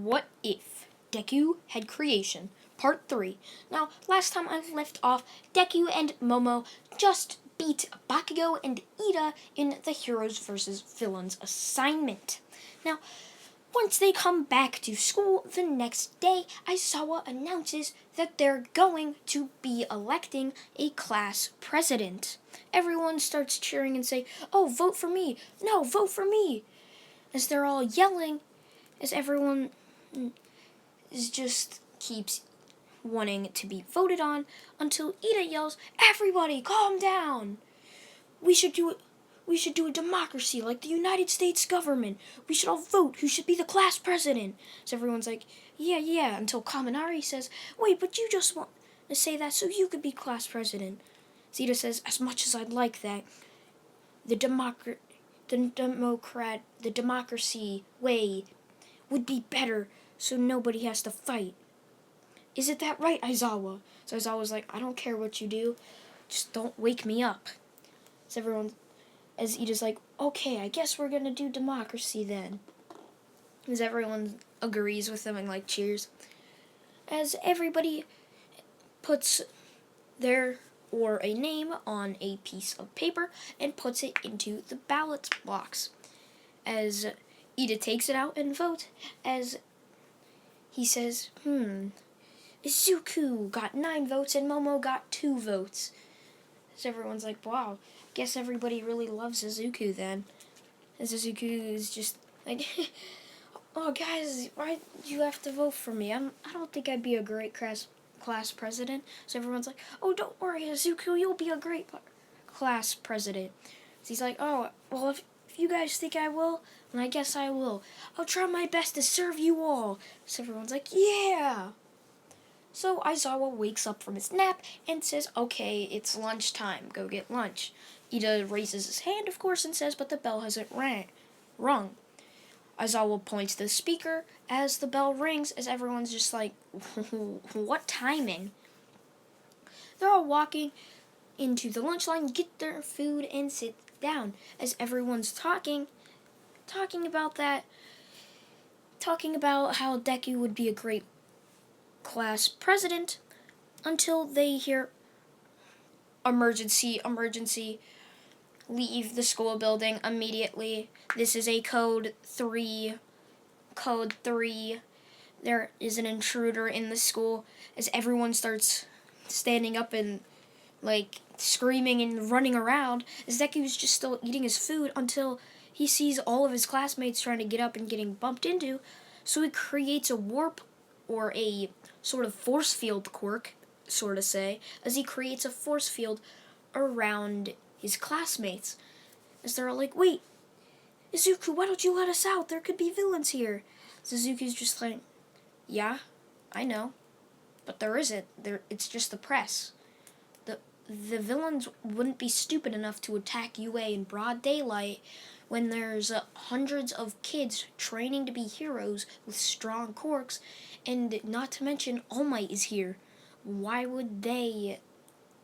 What if Deku had creation? Part 3. Now, last time I left off, Deku and Momo just beat Bakugo and Ida in the Heroes vs. Villains assignment. Now, once they come back to school the next day, Aizawa announces that they're going to be electing a class president. Everyone starts cheering and say, "Oh, vote for me! No, vote for me!" As they're all yelling, as everyone just keeps wanting to be voted on, until Ida yells, "Everybody, calm down! We should do a democracy like the United States government. We should all vote who should be the class president." So everyone's like, yeah, until Kaminari says, "Wait, but you just want to say that so you could be class president." Zeta says, "As much as I'd like that, the democracy way would be better so nobody has to fight. Isn't that right, Aizawa?" So Aizawa's like, "I don't care what you do, just don't wake me up." So everyone, as Ida's like, "Okay, I guess we're gonna do democracy then." As everyone agrees with them and cheers. As everybody puts their or a name on a piece of paper and puts it into the ballot box. As Ida takes it out and votes, as he says, Izuku got 9 votes and Momo got 2 votes. So everyone's like, wow, guess everybody really loves Izuku then. As Izuku is just like, "Oh guys, why do you have to vote for me? I don't think I'd be a great class president." So everyone's like, "Oh, don't worry, Izuku, you'll be a great class president." So he's like, "Oh, well, if you guys think I will, then I guess I will. I'll try my best to serve you all." So everyone's like, "Yeah." So Aizawa wakes up from his nap and says, "Okay, it's lunchtime. Go get lunch." Ida raises his hand, of course, and says, "But the bell hasn't rung." Aizawa points to the speaker as the bell rings, as everyone's just like, what timing? They're all walking into the lunch line, get their food, and sit down. As everyone's talking about how Deku would be a great class president, until they hear, "Emergency, emergency, leave the school building immediately. This is a code 3. Code 3. There is an intruder in the school." As everyone starts standing up and screaming and running around, as Deku's just still eating his food, until he sees all of his classmates trying to get up and getting bumped into. So he creates a warp, or a sort of force field quirk, as he creates a force field around his classmates. As they're all like, "Wait, Izuku, why don't you let us out? There could be villains here." Suzuki's just like, "Yeah, I know, but there isn't. It's just the press. The villains wouldn't be stupid enough to attack UA in broad daylight when there's hundreds of kids training to be heroes with strong quirks, and not to mention All Might is here. Why would they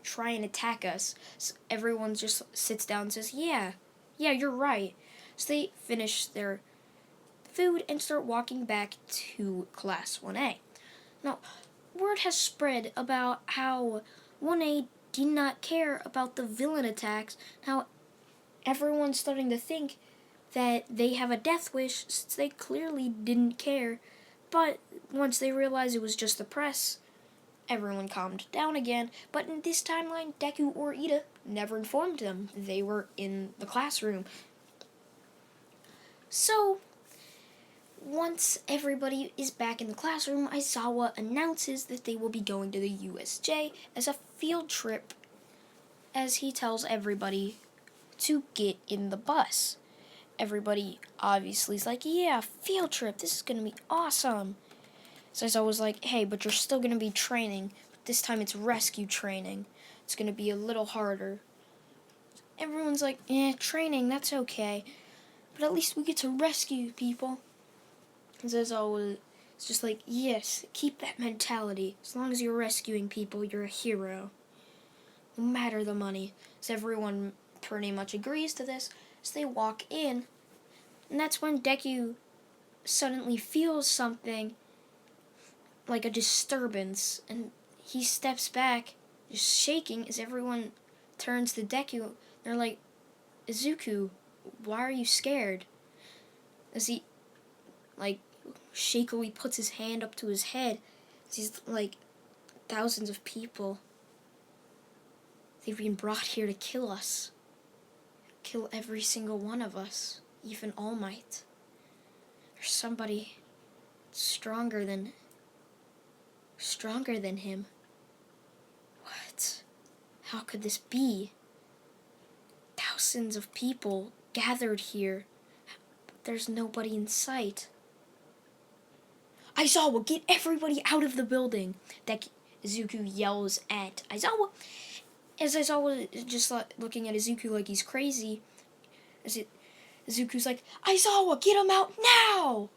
try and attack us?" So everyone just sits down and says, yeah, you're right." So they finish their food and start walking back to Class 1A. Now, word has spread about how 1A did not care about the villain attacks, how everyone's starting to think that they have a death wish, since they clearly didn't care. But once they realized it was just the press, everyone calmed down again. But in this timeline, Deku or Ida never informed them they were in the classroom. So, once everybody is back in the classroom, Aizawa announces that they will be going to the USJ as a field trip, as he tells everybody to get in the bus. Everybody obviously is like, "Yeah, field trip, this is going to be awesome." So Aizawa's like, "Hey, but you're still going to be training. But this time it's rescue training. It's going to be a little harder." Everyone's like, training, that's okay. But at least we get to rescue people." And Aizawa is just like, "Yes, keep that mentality. As long as you're rescuing people, you're a hero. No matter the money." So everyone pretty much agrees to this. So they walk in, and that's when Deku suddenly feels something like a disturbance, and he steps back, just shaking as everyone turns to Deku. They're like, Izuku, why are you scared? As he, like, shakily puts his hand up to his head. He's like, thousands of people. They've been brought here to kill us. Kill every single one of us. Even All Might. There's somebody stronger than him. What? How could this be? Thousands of people gathered here. But there's nobody in sight. Aizawa, get everybody out of the building! That Izuku yells at Aizawa. As Aizawa is just looking at Izuku like he's crazy, Izuku's like, Aizawa, get him out now!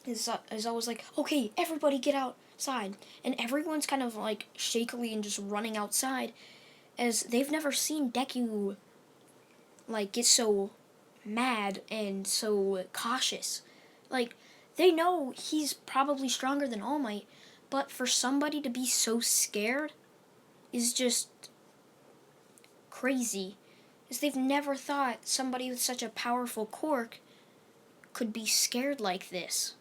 Aizawa's like, okay, everybody get outside. And everyone's kind of like shakily and just running outside, as they've never seen Deku like get so mad and so cautious. Like, they know he's probably stronger than All Might, but for somebody to be so scared is just crazy. As they've never thought somebody with such a powerful quirk could be scared like this.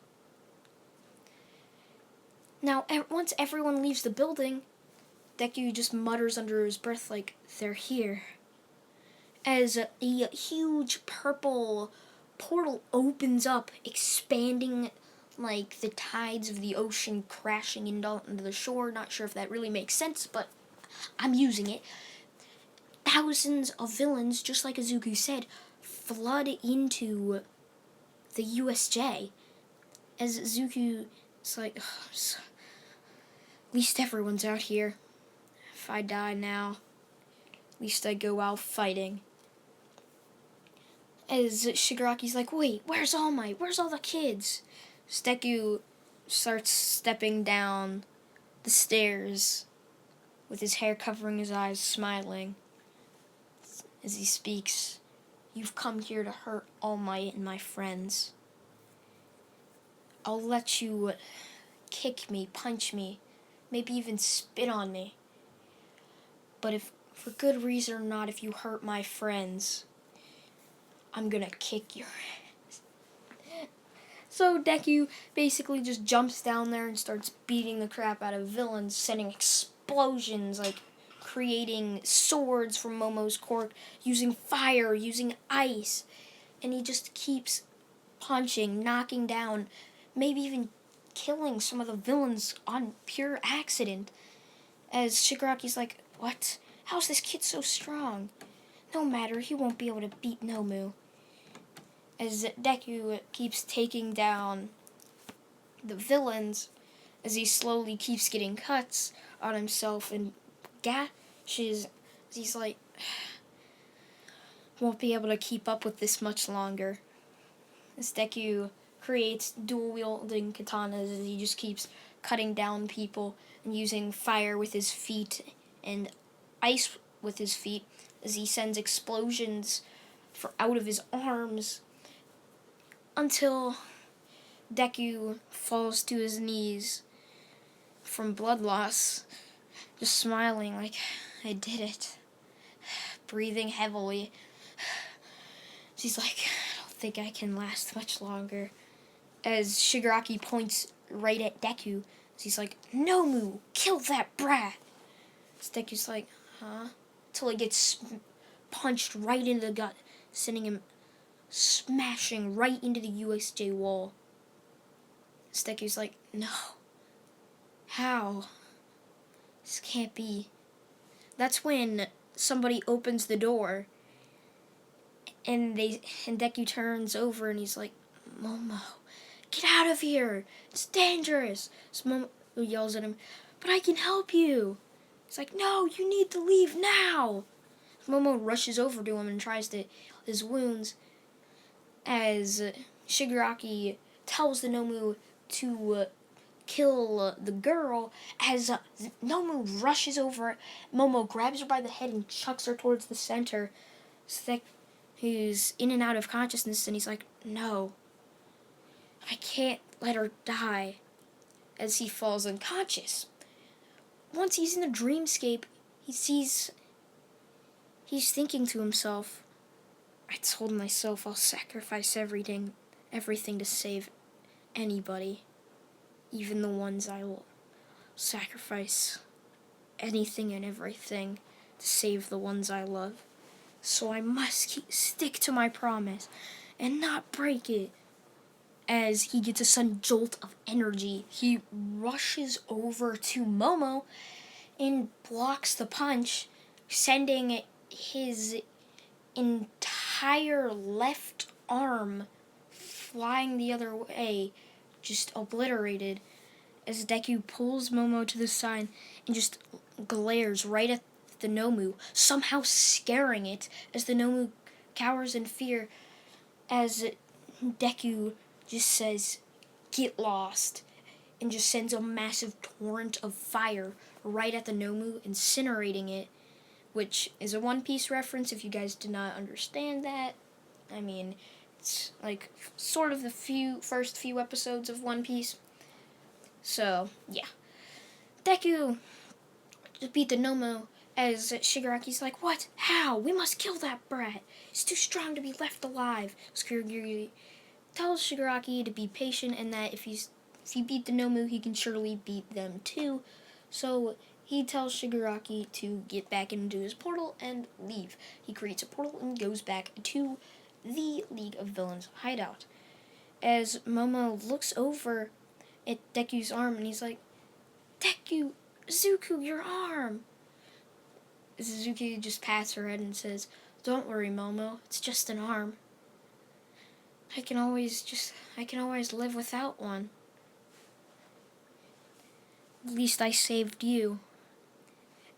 Now, once everyone leaves the building, Deku just mutters under his breath like, they're here. As a huge purple portal opens up, expanding like the tides of the ocean crashing into the shore. Not sure if that really makes sense, but I'm using it. Thousands of villains, just like Izuku said, flood into the USJ. As Izuku is like, at least everyone's out here. If I die now, at least I go out fighting. As Shigaraki's like, wait, where's All Might? Where's all the kids? Deku starts stepping down the stairs with his hair covering his eyes, smiling. As he speaks, you've come here to hurt All Might and my friends. I'll let you kick me, punch me, maybe even spit on me. But if, for good reason or not, if you hurt my friends, I'm gonna kick your ass. So Deku basically just jumps down there and starts beating the crap out of villains, sending explosions, like creating swords from Momo's quirk, using fire, using ice. And he just keeps punching, knocking down, maybe even killing some of the villains on pure accident. As Shigaraki's like, what? How's this kid so strong? No matter, he won't be able to beat Nomu. As Deku keeps taking down the villains, as he slowly keeps getting cuts on himself and gashes, he's like, won't be able to keep up with this much longer. As Deku creates dual-wielding katanas, as he just keeps cutting down people and using fire with his feet and ice with his feet, as he sends explosions out of his arms until Deku falls to his knees from blood loss, just smiling like, I did it, breathing heavily. He's like, I don't think I can last much longer. As Shigaraki points right at Deku, he's like, Nomu, kill that brat. So Deku's like, huh? Till he gets punched right in the gut, sending him smashing right into the USJ wall. Deku's like, no. How? This can't be. That's when somebody opens the door, and Deku turns over and he's like, Momo, get out of here. It's dangerous. So Momo yells at him, but I can help you. He's like, no, you need to leave now. Momo rushes over to him and tries to heal his wounds, as Shigaraki tells the Nomu to kill the girl. As Nomu rushes over, Momo grabs her by the head and chucks her towards the center. So that he's in and out of consciousness, and he's like, no. I can't let her die, as he falls unconscious. Once he's in the dreamscape, he's thinking to himself, I told myself I'll sacrifice everything to save anybody, even the ones I will sacrifice anything and everything to save the ones I love. So I must stick to my promise and not break it. As he gets a sudden jolt of energy, he rushes over to Momo and blocks the punch, sending his entire left arm flying the other way, just obliterated, as Deku pulls Momo to the side and just glares right at the Nomu, somehow scaring it, as the Nomu cowers in fear, as Deku just says, "Get lost," and just sends a massive torrent of fire right at the Nomu, incinerating it, which is a One Piece reference if you guys did not understand that. I mean, it's like sort of the first few episodes of One Piece. So, yeah. Deku just beat the Nomu, as Shigaraki's like, "What? How? We must kill that brat. He's too strong to be left alive." Shigaraki tells Shigaraki to be patient and that if he beat the Nomu, he can surely beat them too. So he tells Shigaraki to get back into his portal and leave. He creates a portal and goes back to the League of Villains hideout. As Momo looks over at Deku's arm and he's like, "Deku, Zuko, your arm." Suzuki just pats her head and says, "Don't worry, Momo, it's just an arm. I can always live without one. At least I saved you."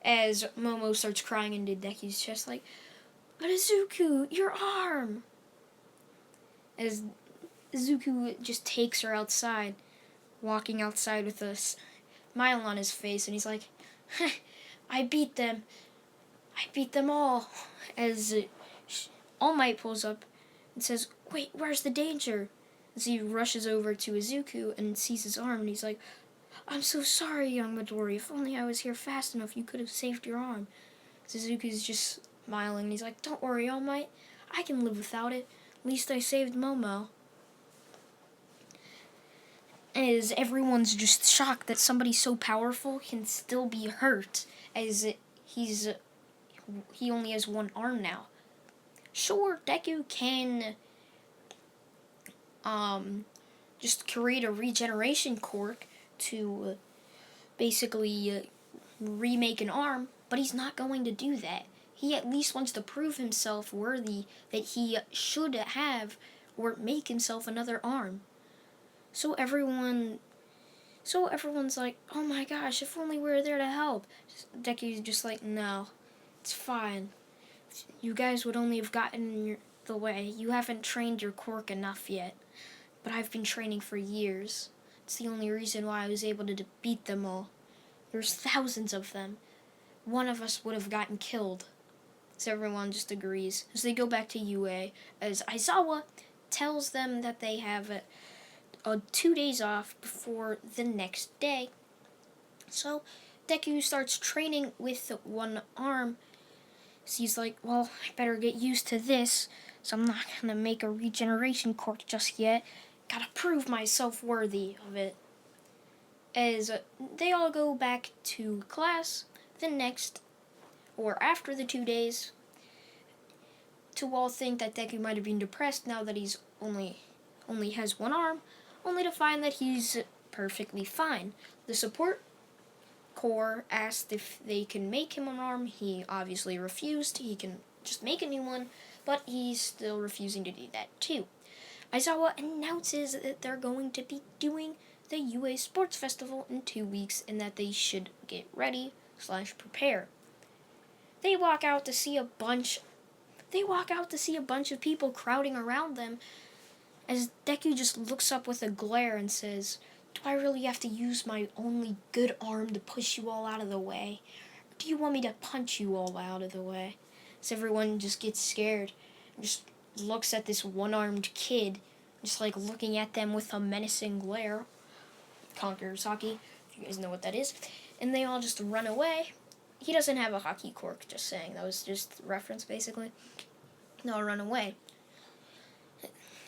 As Momo starts crying into Deku's chest like, "But Izuku, your arm!" As Izuku just takes her outside, walking outside with a smile on his face, and he's like, I beat them all." As All Might pulls up and says, "Wait, where's the danger?" As he rushes over to Izuku and sees his arm, and he's like, "I'm so sorry, young Midori. If only I was here fast enough, you could have saved your arm." Suzuki's just smiling, and he's like, "Don't worry, All Might. I can live without it. At least I saved Momo." As everyone's just shocked that somebody so powerful can still be hurt, as he only has one arm now. Sure, Deku can just create a regeneration quirk to basically remake an arm, but he's not going to do that. He at least wants to prove himself worthy that he should have or make himself another arm. So everyone's like, "Oh my gosh, if only we were there to help." Deku's just like, "No, it's fine. You guys would only have gotten in the way. You haven't trained your quirk enough yet. But I've been training for years. It's the only reason why I was able to beat them all. There's thousands of them. One of us would have gotten killed." So everyone just agrees. As they go back to UA, as Aizawa tells them that they have 2 days off before the next day. So Deku starts training with one arm. So he's like, "Well, I better get used to this. So I'm not going to make a regeneration quirk just yet. Gotta prove myself worthy of it." As they all go back to class after the 2 days, to all think that Deku might have been depressed now that he's only has one arm, only to find that he's perfectly fine. The support corps asked if they can make him an arm. He obviously refused. He can just make a new one, but he's still refusing to do that too. Aizawa announces that they're going to be doing the UA Sports Festival in 2 weeks and that they should get ready / prepare. They walk out to see a bunch of people crowding around them, as Deku just looks up with a glare and says, "Do I really have to use my only good arm to push you all out of the way? Or do you want me to punch you all out of the way?" So everyone just gets scared and just looks at this one-armed kid just like looking at them with a menacing glare. Conqueror's hockey, if you guys know what that is. And they all just run away. He doesn't have a hockey cork, just saying. That was just reference, basically. They all run away.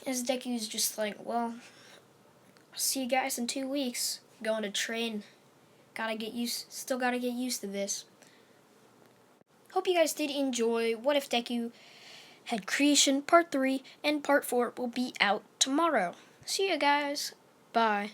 As Deku's just like, well, I'll see you guys in 2 weeks. Going to train. Still gotta get used to this. Hope you guys did enjoy What If Deku Had Creation Part 3, and Part 4 will be out tomorrow. See you guys. Bye.